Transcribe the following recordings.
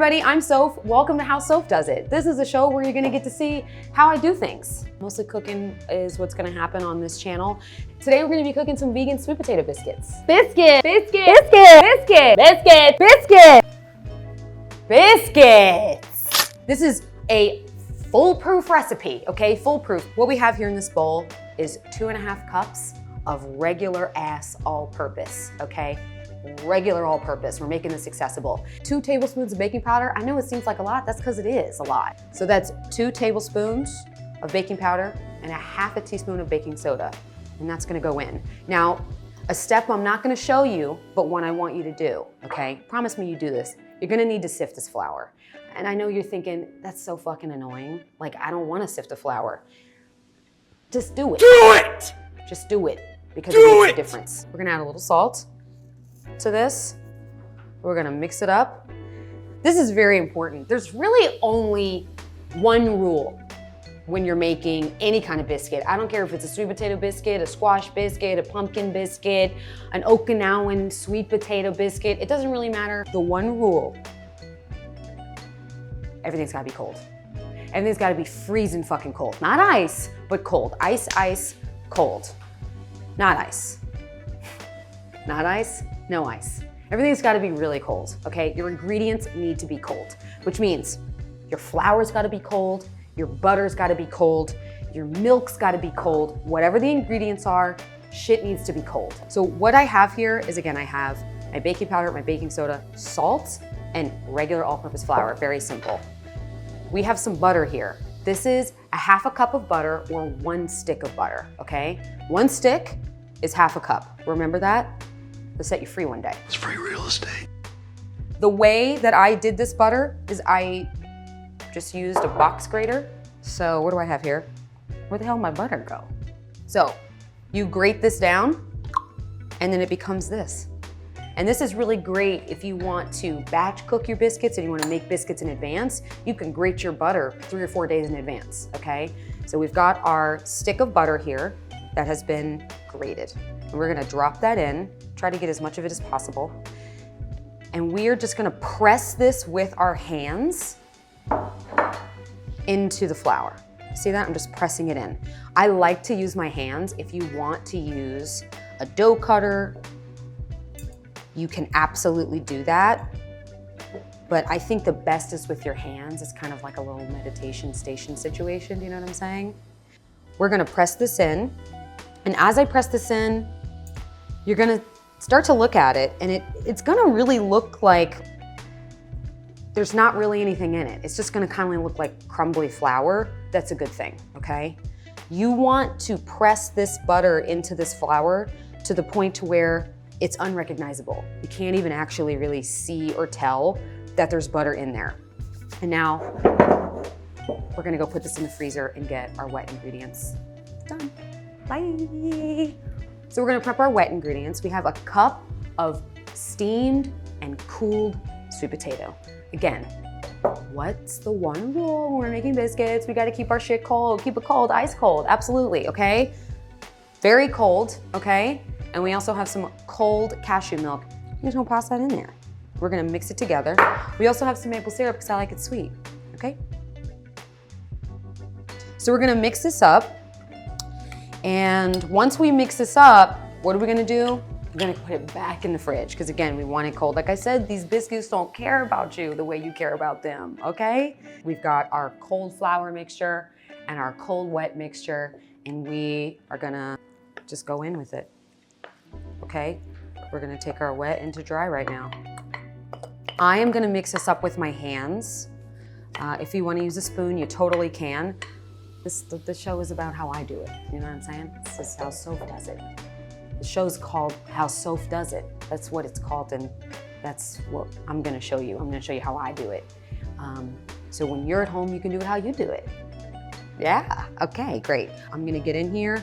everybody, I'm Soph. Welcome to How Soph Does It. This is a show where you're gonna get to see how I do things. Mostly cooking is what's gonna happen on this channel. Today we're gonna be cooking some vegan sweet potato biscuits. Biscuit, biscuit, biscuit, biscuit, biscuit, biscuit, biscuits. This is a foolproof recipe, okay? Foolproof. What we have here in this bowl is 2.5 cups of regular ass all-purpose, okay? Regular all-purpose. We're making this accessible. 2 tablespoons of baking powder. I know it seems like a lot, that's because it is a lot. So that's 2 tablespoons of baking powder and 1/2 teaspoon of baking soda. And that's gonna go in. Now, a step I'm not gonna show you, but one I want you to do, okay? Promise me you do this. You're gonna need to sift this flour. And I know you're thinking, that's so fucking annoying. Like, I don't wanna sift the flour. Just do it. Do it! Just do it, because it makes a difference. We're gonna add a little salt to this. We're gonna mix it up. This is very important. There's really only one rule when you're making any kind of biscuit. I don't care if it's a sweet potato biscuit, a squash biscuit, a pumpkin biscuit, an Okinawan sweet potato biscuit. It doesn't really matter. The one rule, everything's gotta be cold. Everything's gotta be freezing fucking cold. Not ice, but cold. Ice, ice, cold. Not ice. Not ice, no ice. Everything's gotta be really cold, okay? Your ingredients need to be cold, which means your flour's gotta be cold, your butter's gotta be cold, your milk's gotta be cold. Whatever the ingredients are, shit needs to be cold. So what I have here is, again, I have my baking powder, my baking soda, salt, and regular all-purpose flour, very simple. We have some butter here. This is 1/2 cup of butter or 1 stick of butter, okay? 1 stick is 1/2 cup. Remember that? It'll set you free one day. It's free real estate. The way that I did this butter is I just used a box grater. So what do I have here? Where the hell did my butter go? So you grate this down and then it becomes this. And this is really great if you want to batch cook your biscuits and you want to make biscuits in advance. You can grate your butter 3 or 4 days in advance, okay? So we've got our stick of butter here that has been grated. And we're gonna drop that in, try to get as much of it as possible. And we're just gonna press this with our hands into the flour. See that? I'm just pressing it in. I like to use my hands. If you want to use a dough cutter, you can absolutely do that. But I think the best is with your hands. It's kind of like a little meditation station situation, do you know what I'm saying? We're gonna press this in. And as I press this in, you're gonna start to look at it and it's gonna really look like there's not really anything in it. It's just gonna kind of look like crumbly flour. That's a good thing, okay? You want to press this butter into this flour to the point to where it's unrecognizable. You can't even actually really see or tell that there's butter in there. And now we're gonna go put this in the freezer and get our wet ingredients done. Bye. So we're gonna prep our wet ingredients. We have a cup of steamed and cooled sweet potato. Again, what's the one rule when we're making biscuits? We gotta keep our shit cold, keep it cold, ice cold, absolutely, okay? Very cold, okay? And we also have some cold cashew milk. I'm just gonna toss that in there. We're gonna mix it together. We also have some maple syrup because I like it sweet, okay? So we're gonna mix this up. And once we mix this up, what are we gonna do? We're gonna put it back in the fridge because again, we want it cold. Like I said, these biscuits don't care about you the way you care about them, okay? We've got our cold flour mixture and our cold wet mixture, and we are gonna just go in with it, okay? We're gonna take our wet into dry right now. I am gonna mix this up with my hands. If you wanna use a spoon, you totally can. The show is about how I do it, you know what I'm saying? This is how Soph does it. The show's called How Soph Does It. That's what it's called, and that's what I'm gonna show you. I'm gonna show you how I do it. So when you're at home, you can do it how you do it. Yeah, okay, great. I'm gonna get in here.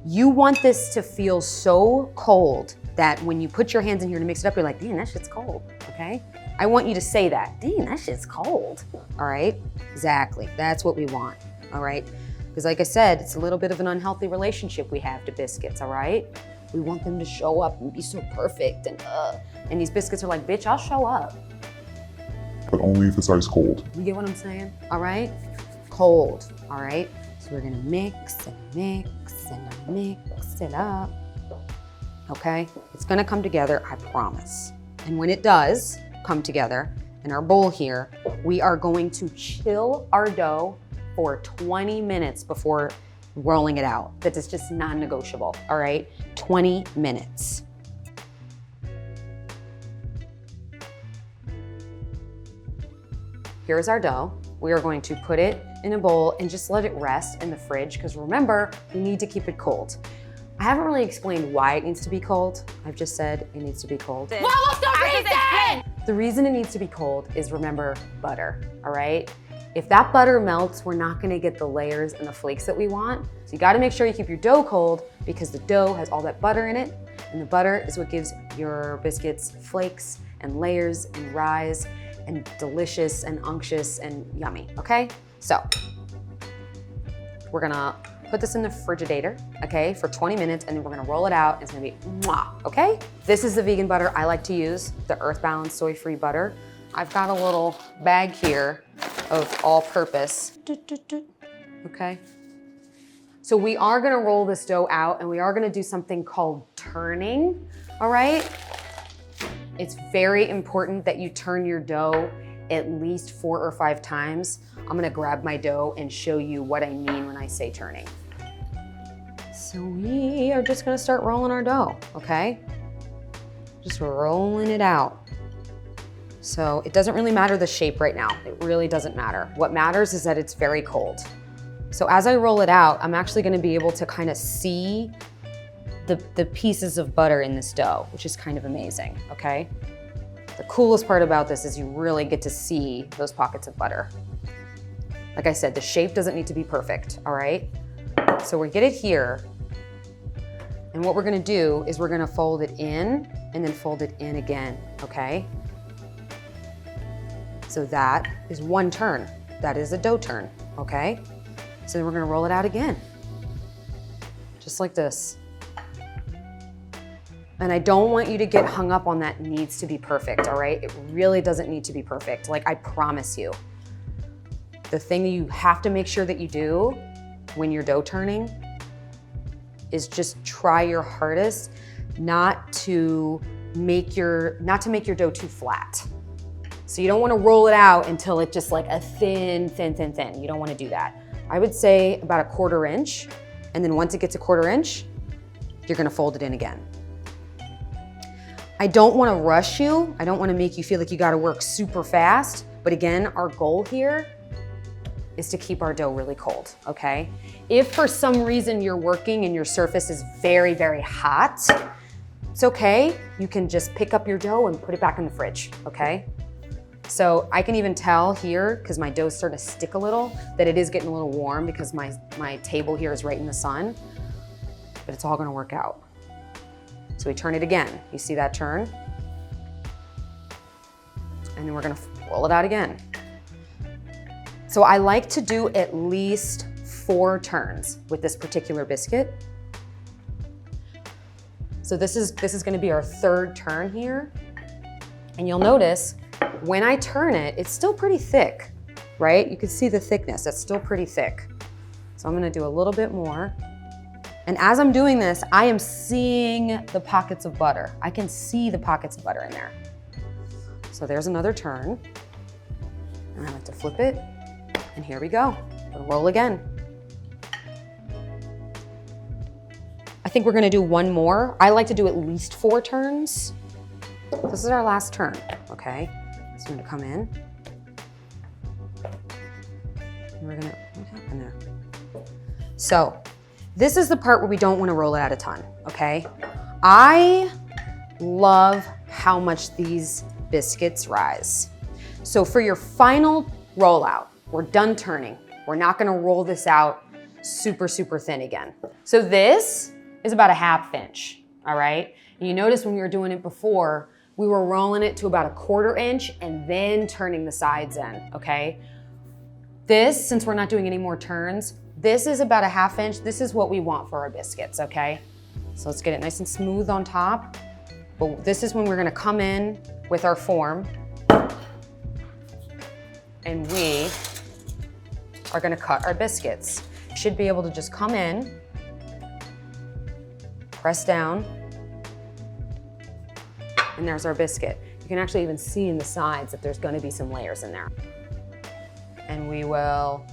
You want this to feel so cold that when you put your hands in here to mix it up, you're like, damn, that shit's cold, okay? I want you to say that, damn, that shit's cold, all right? Exactly, that's what we want. All right? Because like I said, it's a little bit of an unhealthy relationship we have to biscuits, all right? We want them to show up and be so perfect and these biscuits are like, bitch, I'll show up. but only if it's ice cold. You get what I'm saying? All right? Cold, all right? So we're gonna mix and mix and mix it up. Okay? It's gonna come together, I promise. And when it does come together in our bowl here, we are going to chill our dough for 20 minutes before rolling it out. That is just non-negotiable, all right? 20 minutes. Here's our dough. We are going to put it in a bowl and just let it rest in the fridge, because remember, we need to keep it cold. I haven't really explained why it needs to be cold. I've just said it needs to be cold. What was the reason? The reason it needs to be cold is, remember, butter, all right? If that butter melts, we're not gonna get the layers and the flakes that we want. So you gotta make sure you keep your dough cold, because the dough has all that butter in it, and the butter is what gives your biscuits flakes and layers and rise and delicious and unctuous and yummy, okay? So, we're gonna put this in the Frigidator, okay, for 20 minutes, and then we're gonna roll it out, and it's gonna be mwah, okay? This is the vegan butter I like to use, the Earth Balance soy-free butter. I've got a little bag here of all-purpose, okay? So we are gonna roll this dough out, and we are gonna do something called turning, all right? It's very important that you turn your dough at least 4 or 5 times. I'm gonna grab my dough and show you what I mean when I say turning. So we are just gonna start rolling our dough, okay? Just rolling it out. So it doesn't really matter the shape right now. It really doesn't matter. What matters is that it's very cold. So as I roll it out, I'm actually gonna be able to kind of see the pieces of butter in this dough, which is kind of amazing, okay? The coolest part about this is you really get to see those pockets of butter. Like I said, the shape doesn't need to be perfect, all right? So we get it here, and what we're gonna do is we're gonna fold it in and then fold it in again, okay? So that is one turn. That is a dough turn, okay? So then we're gonna roll it out again, just like this. And I don't want you to get hung up on that needs to be perfect, all right? It really doesn't need to be perfect, like I promise you. The thing that you have to make sure that you do when you're dough turning is just try your hardest not to make your dough too flat. So you don't wanna roll it out until it's just like a thin. You don't wanna do that. I would say about a 1/4 inch, and then once it gets a 1/4 inch, you're gonna fold it in again. I don't wanna rush you. I don't wanna make you feel like you gotta work super fast. But again, our goal here is to keep our dough really cold, okay? If for some reason you're working and your surface is very, very hot, it's okay. You can just pick up your dough and put it back in the fridge, okay? So I can even tell here, because my dough's starting to stick a little, that it is getting a little warm because my table here is right in the sun, but it's all gonna work out. So we turn it again. You see that turn? And then we're gonna roll it out again. So I like to do at least 4 turns with this particular biscuit. So this is gonna be our 3rd turn here. And you'll notice when I turn it, it's still pretty thick, right? You can see the thickness, it's still pretty thick. So I'm gonna do a little bit more. And as I'm doing this, I am seeing the pockets of butter. I can see the pockets of butter in there. So there's another turn. And I like to flip it, and here we go. We'll roll again. I think we're gonna do one more. I like to do at least 4 turns. This is our last turn, okay? So I'm gonna come in. And we're gonna, what happened there? So, this is the part where we don't want to roll it out a ton, okay? I love how much these biscuits rise. So for your final rollout, we're done turning. We're not gonna roll this out super, super thin again. So this is about a 1/2 inch, all right? And you notice when we were doing it before, we were rolling it to about a 1/4 inch and then turning the sides in, okay? This, since we're not doing any more turns, this is about a 1/2 inch. This is what we want for our biscuits, okay? So let's get it nice and smooth on top. But this is when we're gonna come in with our form. and we are gonna cut our biscuits. You should be able to just come in, press down, and there's our biscuit. You can actually even see in the sides that there's gonna be some layers in there. And we will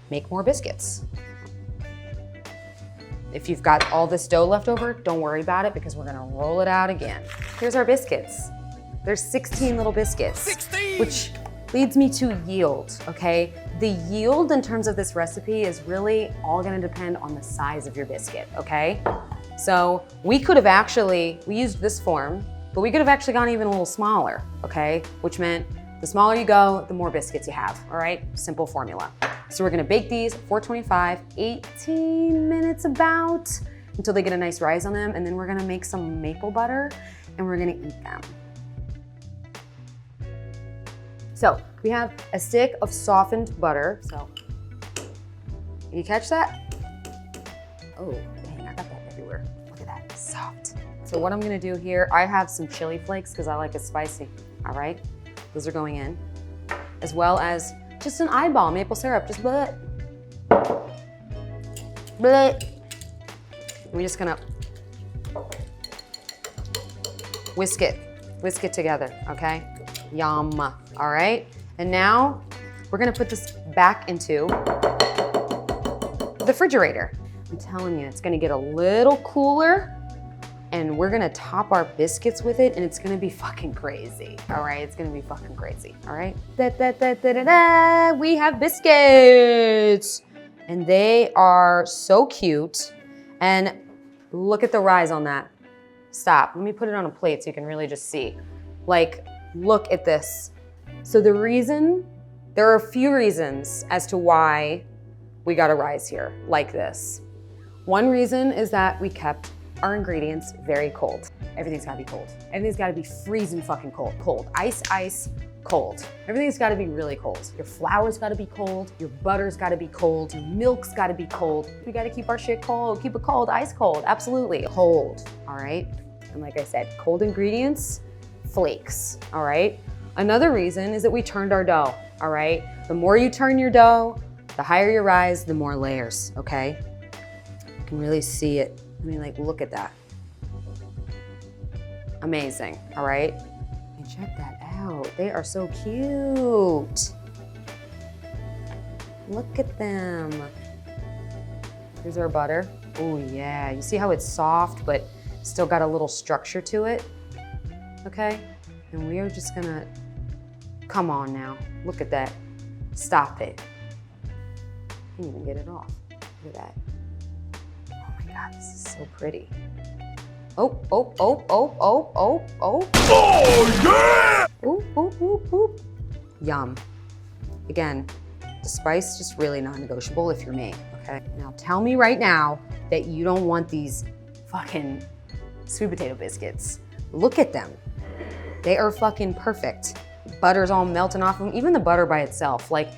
make more biscuits. If you've got all this dough left over, don't worry about it because we're gonna roll it out again. Here's our biscuits. There's 16 little biscuits, 16! Which leads me to yield, okay? The yield in terms of this recipe is really all gonna depend on the size of your biscuit, okay? So we could have actually, we used this form, but we could have actually gone even a little smaller, okay? Which meant the smaller you go, the more biscuits you have, all right? Simple formula. So we're gonna bake these at 425, 18 minutes about, until they get a nice rise on them, and then we're gonna make some maple butter, and we're gonna eat them. So we have a stick of softened butter. So, you catch that? Oh, dang, I got that everywhere. Look at that, soft. So what I'm gonna do here, I have some chili flakes because I like it spicy, all right? Those are going in, as well as just an eyeball maple syrup, just blah. Blah. We're just gonna whisk it together, okay? Yum, all right? And now we're gonna put this back into the refrigerator. I'm telling you, it's gonna get a little cooler and we're gonna top our biscuits with it and it's gonna be fucking crazy, all right? It's gonna be fucking crazy, all right? We have biscuits and they are so cute. And look at the rise on that. Stop, let me put it on a plate so you can really just see. Like, look at this. So there are a few reasons as to why we got a rise here like this. One reason is that we kept our ingredients very cold. Everything's gotta be cold. Everything's gotta be freezing fucking cold. Cold, ice, cold. Everything's gotta be really cold. Your flour's gotta be cold, your butter's gotta be cold, your milk's gotta be cold. We gotta keep our shit cold, keep it cold, ice cold, absolutely. Cold, all right? And like I said, cold ingredients, flakes, all right? Another reason is that we turned our dough, all right? The more you turn your dough, the higher your rise, the more layers, okay? You can really see it. I mean, like, look at that. Amazing, all right? And check that out. They are so cute. Look at them. Here's our butter. Oh yeah, you see how it's soft, but still got a little structure to it, okay? And we are just gonna, come on now, look at that. Stop it. Can't even get it off. Look at that. Oh my God, this is so pretty. Oh, oh, oh, oh, oh, oh, oh. Oh yeah! Oop, oop, oop, oop. Yum. Again, the spice just really non-negotiable if you're me, okay? Now tell me right now that you don't want these fucking sweet potato biscuits. Look at them. They are fucking perfect. Butter's all melting off of them. Even the butter by itself. Like,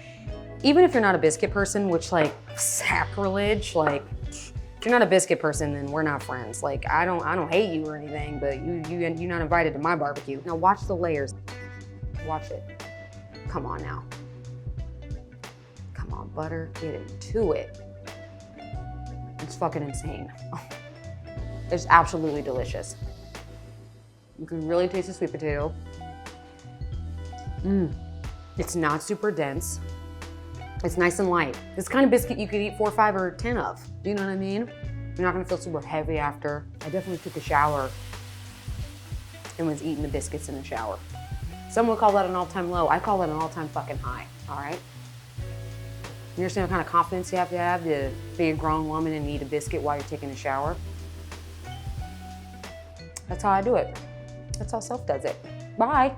even if you're not a biscuit person, which like sacrilege, like if you're not a biscuit person, then we're not friends. Like, I don't hate you or anything, but you're not invited to my barbecue. Now watch the layers. Watch it. Come on now. Come on, butter, get into it. It's fucking insane. It's absolutely delicious. You can really taste the sweet potato. It's not super dense. It's nice and light. This kind of biscuit you could eat 4, 5, or 10 of. Do you know what I mean? You're not gonna feel super heavy after. I definitely took a shower and was eating the biscuits in the shower. Some would call that an all-time low. I call that an all-time fucking high, all right? You understand what kind of confidence you have to be a grown woman and eat a biscuit while you're taking a shower? That's how I do it. That's how Self does it. Bye.